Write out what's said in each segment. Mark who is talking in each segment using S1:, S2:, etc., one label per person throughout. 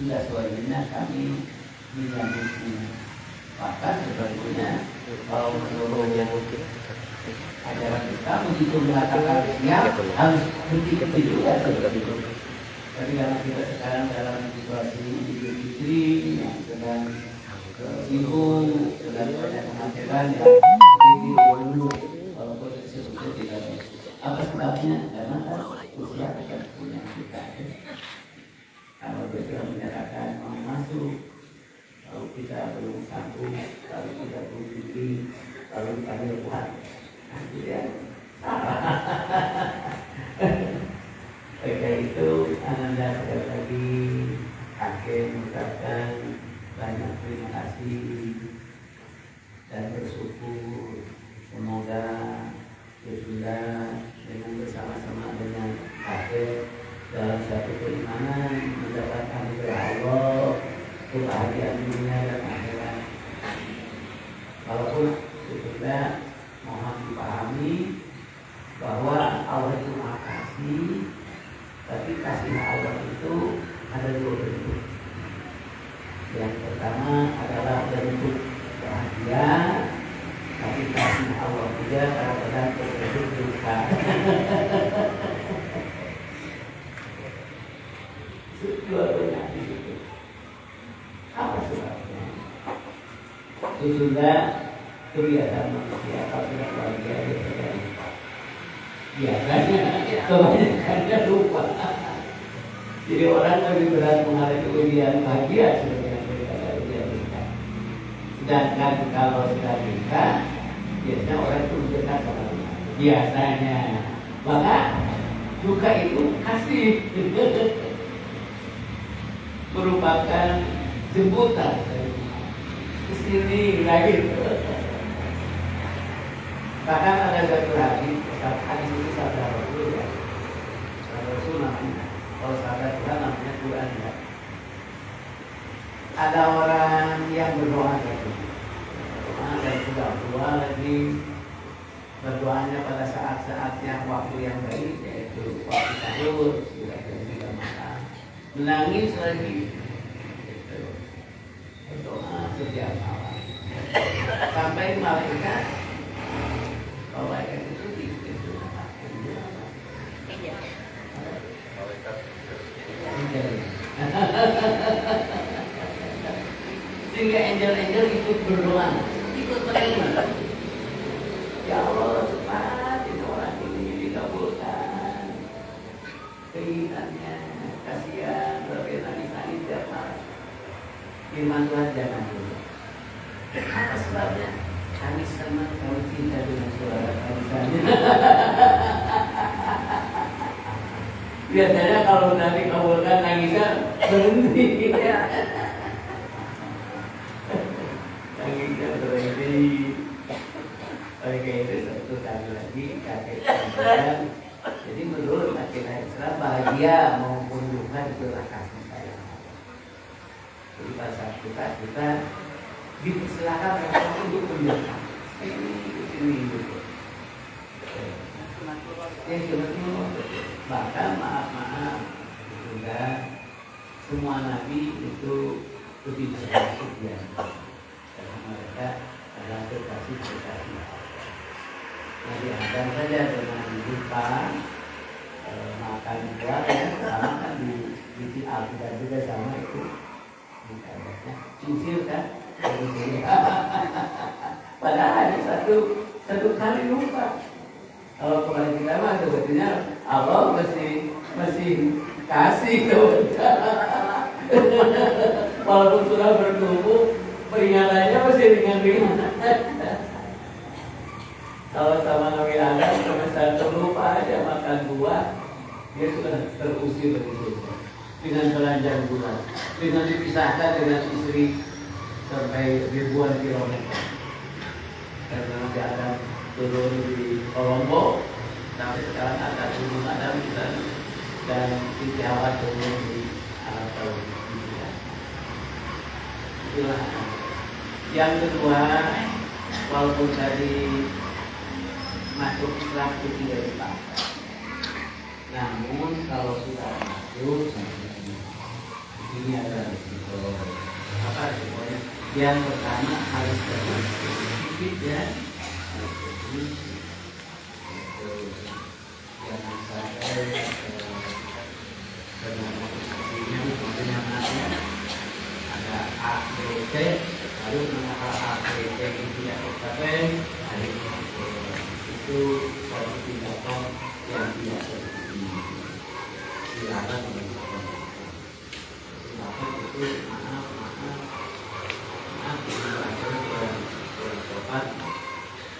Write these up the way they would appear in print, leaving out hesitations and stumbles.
S1: sudah sewajarnya kami menyambutnya. Bahkan sebetulnya kalau menurut ajaran kita begitu mengatakan siap harus begitu juga. Tapi karena kita sekarang dalam situasi Idul Fitri yang sedang sibuk, sedang banyak kemacetan ya, jadi dulu walaupun disebutnya tidak. Apa sebabnya? Karena usia akan punya kita. Kalau kita menyatakan mau masuk, kalau kita belum sanggup, kalau kita belum tinggi, kalau kita kuat, tidak salah. Oleh itu, Ananda sekali lagi kakek mengucapkan banyak terima kasih dan bersyukur. Semoga sudah dengan bersama-sama dengan kakek dalam satu keimanan mendapatkan dari Allah kebahagiaan dunia dan akhirat. Walaupun sudah mohon dipahami bahwa Allah itu Maha Kasih, tapi kasih Allah itu ada dua bentuk. Yang pertama adalah bentuk bahagia, tapi kasih Allah juga kadang-kadang berbentuk duka. Dua-duanya itu. Apa sebabnya? Itu sudah kebiasaan manusia. Kalau sudah bahagia biasanya kebanyakannya lupa. Jadi orang lebih berat menghadapi ujian bahagia sebenarnya daripada ujian duka. Sedangkan kalau sudah duka, biasanya orang itu dekat sama Tuhan. Biasanya, maka duka itu kasih merupakan jemputan ke sini lagi. Bahkan ada satu hadis itu sabda Rasul ya. Sabda Rasul namanya, kalau sabda Tuhan namanya Quran ya. Ada orang yang berdoa gitu. Dan sudah tua lagi, berdoanya pada saat-saat yang waktu yang baik, yaitu waktu sahur, sudah juga makan, menangis lagi, gitu. Berdoa setiap malam, sampai malaikat itu itu sehingga angel-angel ikut berdoa, ikut menerima. Ya Allah, cepat ini orang ini dikabulkan keinginannya. Kasihan, berarti nangis-nangis tiap malam. Firman Tuhan jangan dulu. Apa sebabnya? Kami senang kami cinta dengan suara tangisannya. Biasanya kalau nanti kabulkan nangisan berhenti. Nangisnya berhenti. Oke, itu satu kali lagi kakek sampaikan. Jadi menurut akidah Islam bahagia maupun duka itulah kasih sayang. Jadi pada saat kita dipersilakan untuk menjelaskan ini gitu. Bahkan maaf sudah semua nabi itu lebih berhasil ya. Karena mereka adalah kekasih. Nabi Adam saja dengan lupa makan buah ya, sama kan di Alkitab juga sama itu. Cincin kan? Padahal hanya satu kali lupa. Kalau kepada kita mah sebetulnya Allah masih kasih kepada. Walaupun sudah bertumbuh, peringatannya masih ringan-ringan. Kalau sama Nabi Adam cuma satu lupa aja makan buah, dia sudah terusir dari surga dengan telanjang bulan, dengan dipisahkan dengan istri sampai ribuan kilometer. Karena Nabi Adam turun di Kolombo, sampai sekarang ada gunung Adam dan Siti Hawa turun di Arab Saudi. Itulah. Yang kedua, walaupun tadi masuk Islam itu tidak dipaksa, namun kalau sudah masuk, ini adalah Yang pertama harus sedikit ya. Jangan sampai ada A, B, C, lalu mengapa A, B, C itu tidak tercapai, itu suatu tindakan yang tidak dilarang oleh Islam. Silakan itu maaf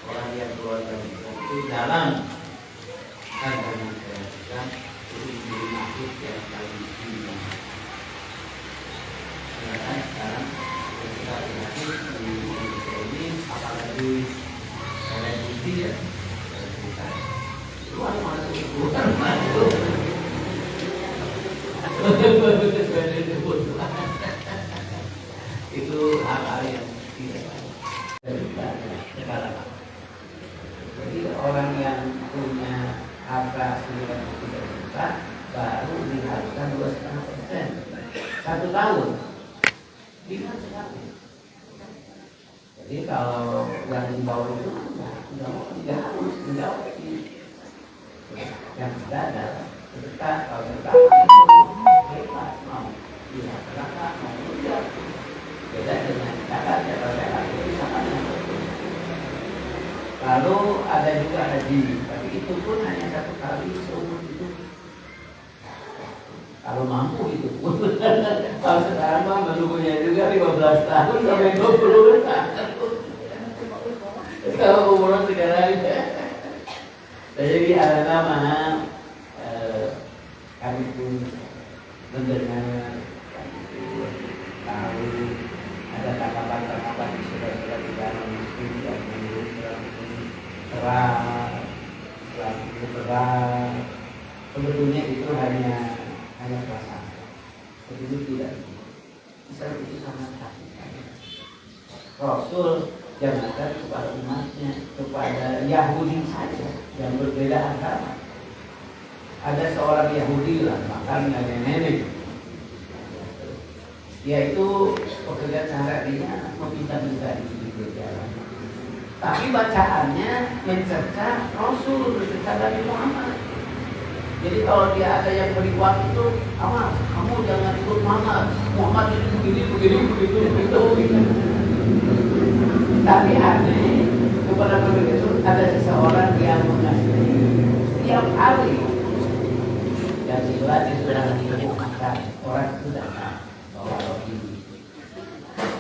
S1: orang yang keluar dari Islam itu dalam pandangan Islam itu menjadi makhluk yang paling tinggi. Sekarang kita lihat di Indonesia ini apalagi selebriti ya, luar mana bukan masuk. Itu hal-hal yang tidak baik. Jadi orang yang punya harta sekitar 3 juta baru diharuskan 2,5%. 1 tahun diingat sekali. Jadi kalau yang di bawah itu tidak harus menjawab yang sudah ada ketika kalau kita hebat mau dilaksanakan mau tidak beda dengan kakak itu sama dengan itu. Lalu ada juga haji, tapi itu pun hanya 1 kali seumur hidup. Kalau mampu itu pun. Kalau sekarang mah menunggunya juga 15 tahun sampai 20 tahun. Kalau umur sekarang jadi ada nama kami pun mendengar tahu ada tanggapan-tanggapan di saudara-saudara di dalam miskin yang menurut terang berat. Sebetulnya itu hanya perasaan. Begitu tidak. Islam itu sangat kasih. Rasul jangankan kepada umatnya, kepada Yahudi saja yang berbeda agama. Ada seorang Yahudi lah, makan nenek. Yaitu pekerjaan sehari-harinya meminta-minta di jalan. Tapi bacaannya mencerca Rasul, mencerca Nabi Muhammad. Jadi kalau dia ada yang beri uang itu, awas, kamu jangan ikut Muhammad. Muhammad itu begini, begitu. Tapi aneh, kepada begitu ada seseorang yang mengasih setiap hari. Dan jelas di sebelah itu makan orang itu datang bawa roti.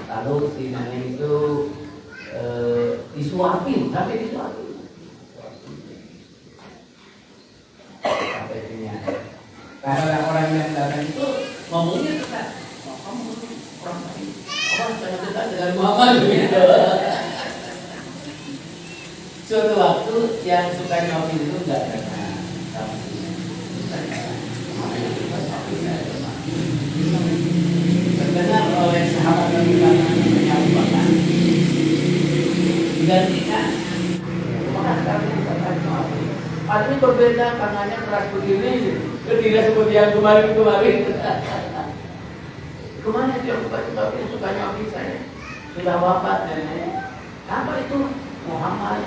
S1: Lalu si nenek itu disuapin, sampai disuapin. Sampai dunia. Karena orang yang datang itu ngomongnya dekat. Kamu orang lain, orang sangat dekat dengan Muhammad gitu. Suatu waktu yang suka nyopin itu enggak datang. Terdengar oleh sahabat Nabi menyampaikan digantikan ini berbeda tangannya keras begini tidak seperti yang kemarin kemana dia buka suka nyopin saya sudah wafat nenek apa itu Muhammad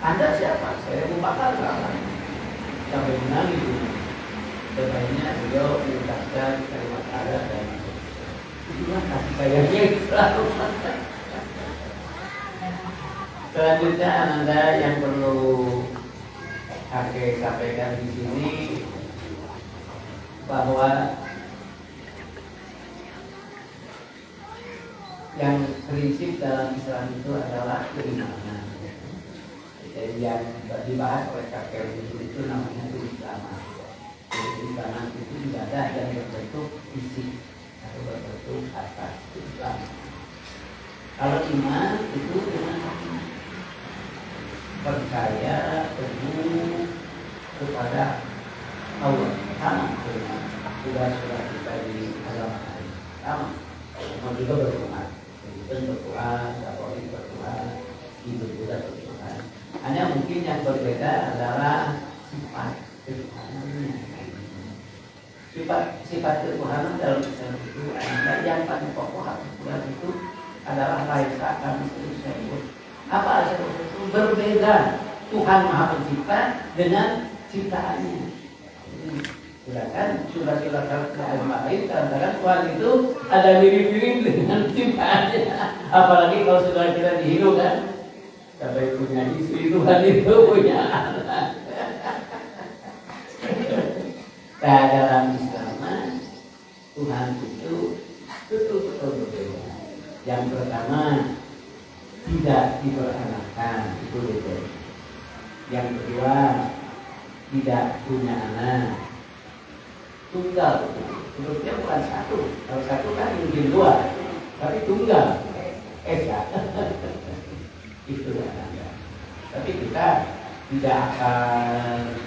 S1: Anda siapa? Saya Bakar sampai menangis. Sebenarnya beliau mengucapkan kalimat ada dan itulah kasih sayangnya selalu. Selanjutnya Anda yang perlu Kakek sampaikan di sini bahwa yang prinsip dalam Islam itu adalah keimanan. Jadi yang dibahas oleh kakek itu namanya Islam. Jadi Islam itu ibadah yang berbentuk fisik atau berbentuk atas Islam. Kalau iman itu dengan hati, percaya teguh kepada Allah, sama dengan sudah kita di agama lain, sama. Mau juga berdoa, Kristen berdoa, Katolik berdoa, Hindu juga berdoa. Hanya mungkin yang berbeda adalah sifat ketuhanan. Sifat ketuhanan dalam Islam itu adalah yang Tuhan Maha Pencipta dengan ciptaannya. Sedangkan surat-surat Al-Ma'idah kadang-kadang Tuhan itu ada mirip-mirip dengan ciptaannya. Apalagi kalau sudah kita dihidup kan, sampai punya istri, Tuhan itu punya anak. Nah, dalam Islam Tuhan itu betul-betul berbeda. Yang pertama, tidak diperanakan, itu betul. Yang kedua, tidak punya anak, tunggal. Sebetulnya bukan satu. Kalau satu kan mungkin dua, tapi tunggal. Esa. Itu ada. Tapi kita tidak akan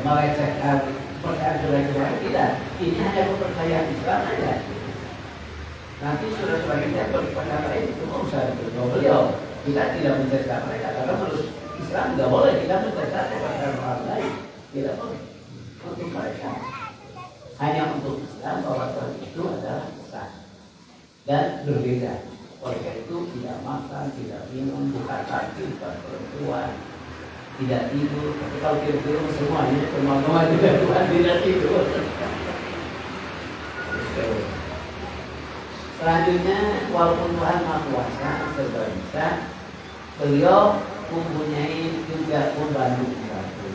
S1: melecehkan kepercayaan saudara-saudara kita. Ini hanya kepercayaan Islam saja. Nanti saudara-saudara kita berpendapat lain itu urusan beliau. Kita tidak mencegah mereka karena menurut Islam tidak boleh kita mencegah kepercayaan orang lain. Tidak boleh. Untuk mereka hanya untuk Islam bahwa Tuhan itu adalah sah dan berbeda. Oleh karena itu tidak makan, tidak minum, bukan laki, bukan perempuan, tidak tidur. Tapi kalau tidur semuanya, semua juga Tuhan tidak tidur. Selanjutnya, walaupun Tuhan Maha Kuasa, serba bisa, beliau mempunyai juga pembantu-pembantu.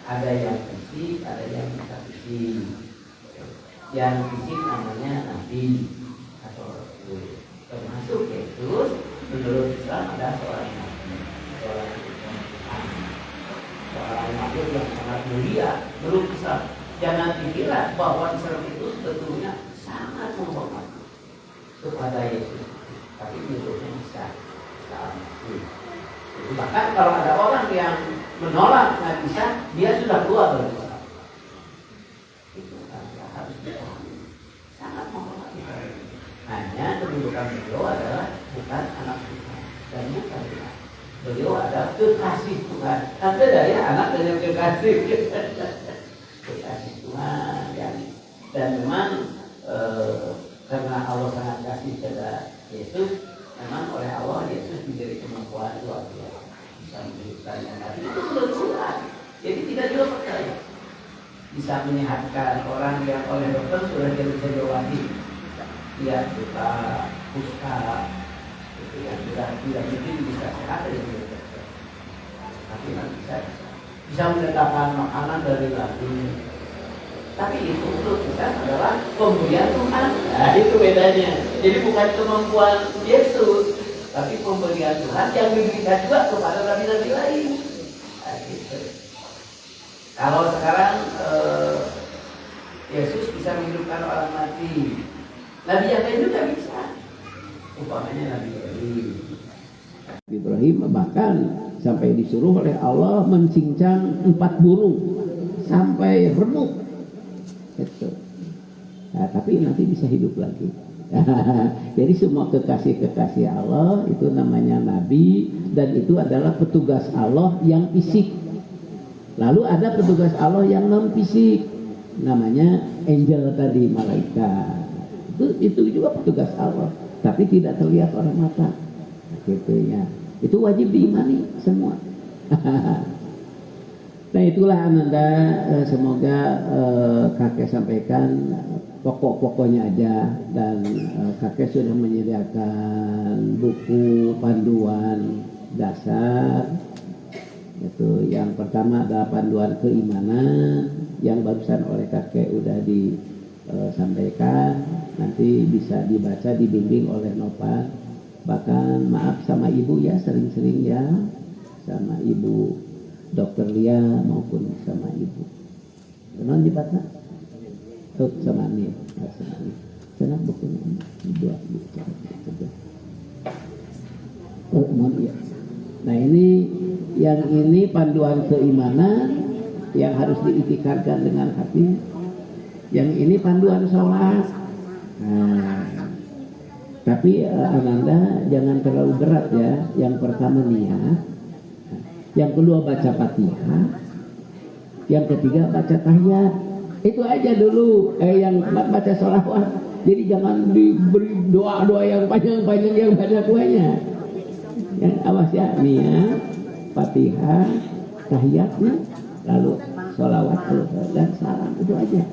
S1: Ada yang fisik, ada yang metafisik. Yang fisik namanya Nabi atau Rasul. Termasuk Yesus menurut Islam ada seorang nabi, seorang nabi yang sangat mulia menurut Islam. Jangan dikira bahwa Islam itu sebetulnya sangat menghormati kepada Yesus, tapi menurutnya bisa bahkan kalau ada orang yang menolak Nabi Isa, dia sudah keluar dari Islam. Itu harus dipahami. Sangat menghormati. Hanya kedudukan beliau adalah bukan anak Tuhan dan bukan Tuhan. Beliau adalah kekasih Tuhan. Kan beda ya anak dengan kekasih. Kekasih Tuhan ya. Dan memang karena Allah sangat kasih kepada Yesus, memang oleh Allah Yesus diberi kemampuan luar biasa bisa menghidupkan yang mati. Itu menurut Tuhan. Jadi kita juga percaya bisa menyehatkan orang yang oleh dokter sudah bisa diobati. Ya, buka kusta itu yang sudah tidak mungkin bisa sehat dari dokter. Tapi nanti bisa mendatangkan makanan dari lagu. Tapi itu menurut kita adalah pemberian Tuhan. Nah, itu bedanya. Jadi bukan kemampuan Yesus, tapi pemberian Tuhan yang diberikan juga kepada nabi-nabi lain. Nah, gitu. Kalau sekarang Yesus bisa menghidupkan orang mati, nabi yang lain juga bisa. Umpamanya Nabi Ibrahim bahkan sampai disuruh oleh Allah mencincang 4 burung sampai remuk. Gitu. Nah, tapi nanti bisa hidup lagi. Jadi semua kekasih-kekasih Allah itu namanya Nabi, dan itu adalah petugas Allah yang fisik. Lalu ada petugas Allah yang non fisik, namanya angel tadi, malaikat. Itu juga petugas Allah, tapi tidak terlihat oleh mata. Gitu ya. Itu wajib diimani semua. Nah itulah Ananda, semoga kakek sampaikan pokok-pokoknya aja, dan kakek sudah menyediakan buku panduan dasar. Itu yang pertama adalah panduan keimanan yang barusan oleh kakek udah disampaikan, nanti bisa dibaca dibimbing oleh Nopan. Bahkan maaf sama ibu ya, sering-sering ya, sama ibu Dokter Lia maupun sama ibu. Teman di Batna? Oh, sama Amir. Sana bukunya dua. Oh, mohon iya. Nah ini panduan keimanan yang harus diiktikarkan dengan hati. Yang ini panduan sholat. Nah, tapi Ananda jangan terlalu berat ya. Yang pertama niat. Yang kedua baca Fatihah, yang ketiga baca tahiyat. Itu aja dulu. Yang keempat baca sholawat. Jadi jangan diberi doa-doa yang panjang-panjang yang banyak banyak. Yang awas ya nih ya. Fatihah, tahiyatnya, lalu sholawat dan salam, itu aja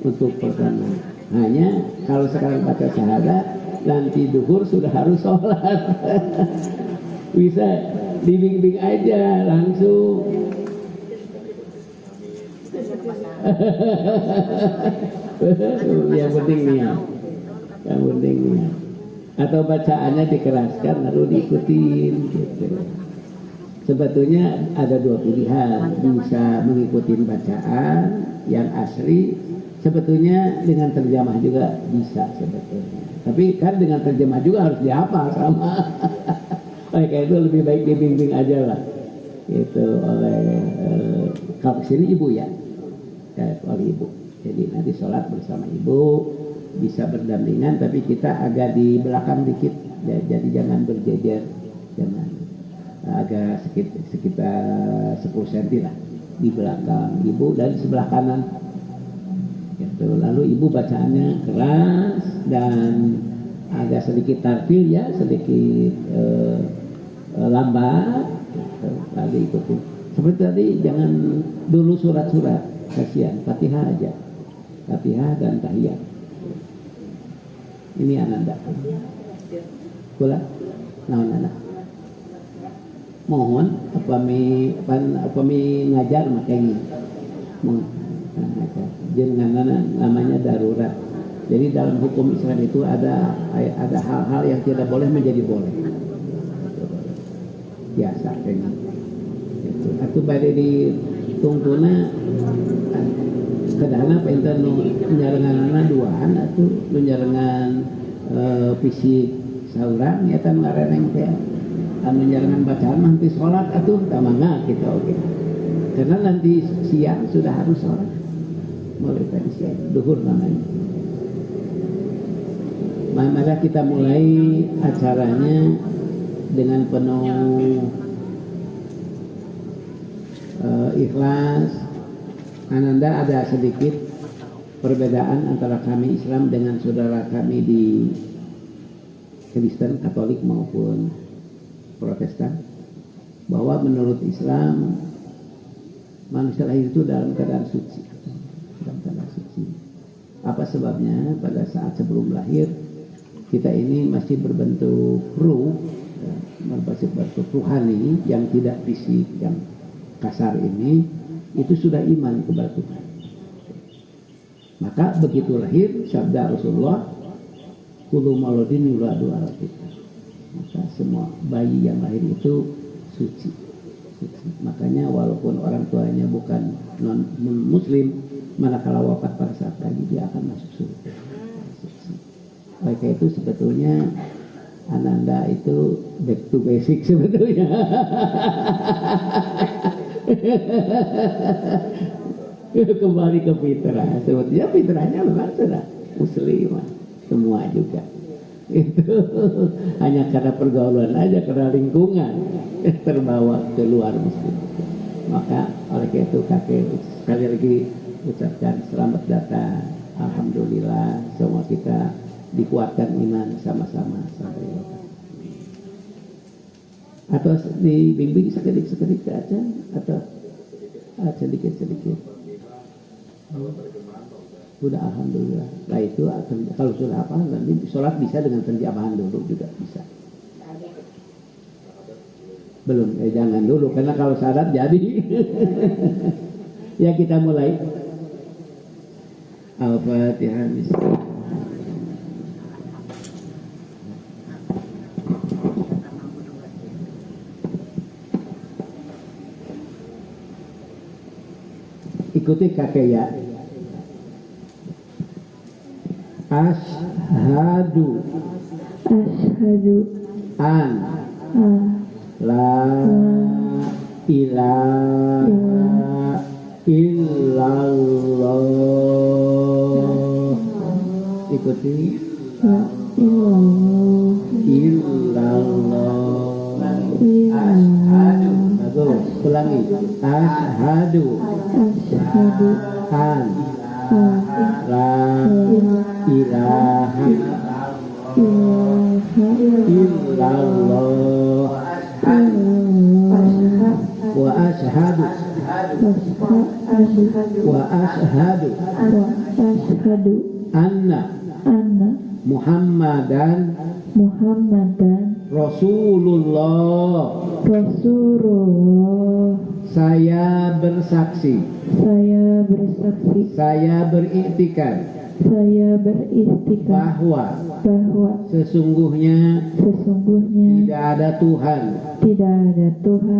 S1: untuk pertama. Hanya kalau sekarang baca syahadat, nanti duhur sudah harus sholat. Bisa dibimbing aja langsung. Yang penting niat, yang penting niat. Atau bacaannya dikeraskan lalu diikutin gitu. Sebetulnya ada dua pilihan, bisa mengikuti bacaan yang asli, sebetulnya dengan terjemah juga bisa sebetulnya. Tapi kan dengan terjemah juga harus dihafal sama. Oleh karena itu lebih baik dibimbing aja lah. Itu oleh kalau sini ibu ya, oleh ibu. Jadi nanti sholat bersama ibu, bisa berdampingan, tapi kita agak di belakang dikit, jadi jangan berjejer, jangan agak sekitar 10 cm lah di belakang ibu dan sebelah kanan. Gitu. Lalu ibu bacaannya keras dan agak sedikit tartil ya, sedikit lambat. Gitu. Lalu ikuti. Seperti tadi jangan dulu surat-surat, kasihan. Fatihah aja, Fatihah dan tahiyat. Ini Ananda. Kula, naon anak. Mohon apa mi ngajar makanya. Mohon ngajar. Jangan namanya darurat. Jadi dalam hukum Islam itu ada hal-hal yang tidak boleh menjadi boleh. Biasa kayaknya. Itu. Aku pada di tungtuna kadang pengen menyarangan duaan atau menyarangan fisik saurang ya kan ngareneng teh anu menyarangan bacaan nanti sholat atuh tamangga kita oke. Karena nanti siang sudah harus sholat. Mulai tadi siang duhur namanya. Maka kita mulai acaranya dengan penuh ikhlas. Ananda, ada sedikit perbedaan antara kami Islam dengan saudara kami di Kristen, Katolik maupun Protestan, bahwa menurut Islam manusia lahir itu dalam keadaan suci. Dalam keadaan suci. Apa sebabnya? Pada saat sebelum lahir kita ini masih berbentuk ruh, masih berbentuk ruhani yang tidak fisik, yang kasar ini. Itu sudah iman kepada Tuhan. Maka begitu lahir, sabda Rasulullah, kullu mauludin yuladu ala fitrah. Maka semua bayi yang lahir itu suci. Makanya walaupun orang tuanya bukan non muslim, manakala wafat pada saat bayi dia akan masuk surga. Oleh karena itu sebetulnya Ananda itu back to basic sebetulnya. Kembali ke fitrah. Sebetulnya fitrahnya memang sudah muslim semua juga. Itu hanya karena pergaulan aja, karena lingkungan terbawa keluar muslim. Maka oleh itu kakek sekali lagi ucapkan selamat datang. Alhamdulillah semua kita dikuatkan iman sama-sama sampai atau dibimbing sekedik-sekedik aja atau sedikit-sedikit. Sudah alhamdulillah. Nah itu kalau sudah apa nanti sholat bisa dengan terjemahan dulu juga bisa. Belum, jangan dulu karena kalau syarat jadi. Ya kita mulai. Al-Fatihah. Ikuti kakek ya. Ashhadu an la ilaha illallah. Ikuti illallah. Ashhadu. Bagus. Ulangi. Ashhadu an la ilaha illallah wa ashhadu anna Muhammadan Rasulullah. Saya bersaksi. Saya beriktikad. Bahwa sesungguhnya tidak ada Tuhan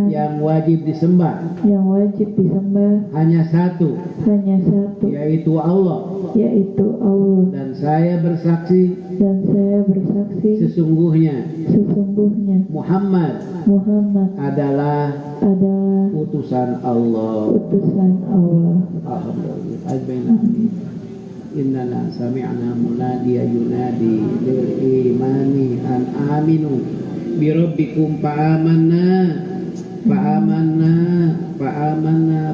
S1: yang wajib disembah hanya satu, yaitu Allah. Dan saya bersaksi sesungguhnya Muhammad adalah utusan Allah. Alhamdulillah. Innana sami'na munadiya yunadi lil imani an aminu bi rabbikum fa'amanna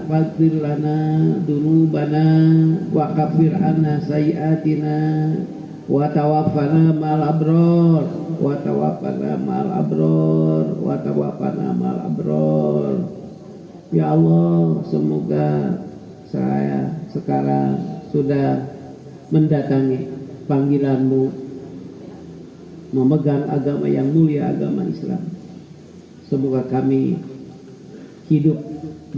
S1: faghfir lana dunubana wa kaffir anna sayiatina wa tawaffana ma'al abror. Ya Allah, semoga saya sekarang sudah mendatangi panggilanmu, memegang agama yang mulia, agama Islam. Semoga kami hidup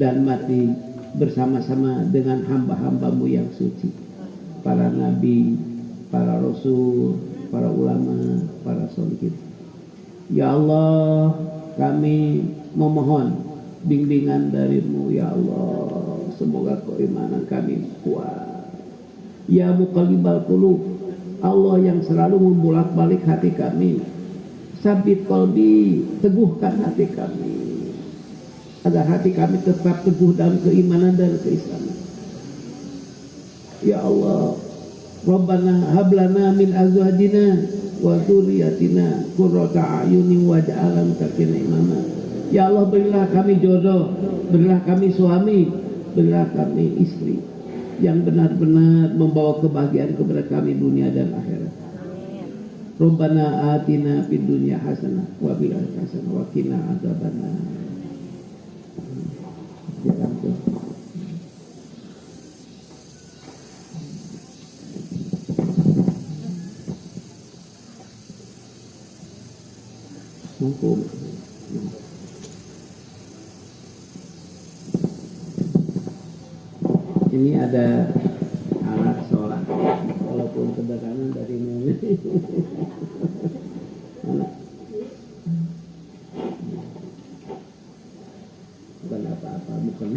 S1: dan mati bersama-sama dengan hamba-hambamu yang suci, para nabi, para rasul, para ulama, para sholihin. Ya Allah, kami memohon bimbingan darimu. Ya Allah, semoga keimanan kami kuat. Ya muqallibal qulub, Allah yang selalu membolak-balik hati kami, sabit qalbi, teguhkan hati kami agar hati kami tetap teguh dalam keimanan dan keislaman. Ya Allah, Rabbana hablana min azwajina wa dzurriyyatina qurrata a'yunin waj'alna muttaqina imama. Ya Allah, berilah kami jodoh, berilah kami suami, berilah kami istri yang benar-benar membawa kebahagiaan kepada kami dunia dan akhirat. Rabbana atina fid dunya hasanah wa fil akhirati hasanah wa qina adzabannar. Mungkin ini ada anak sholat, walaupun sederhana dari nenek. Anak bukan apa-apa, bukan.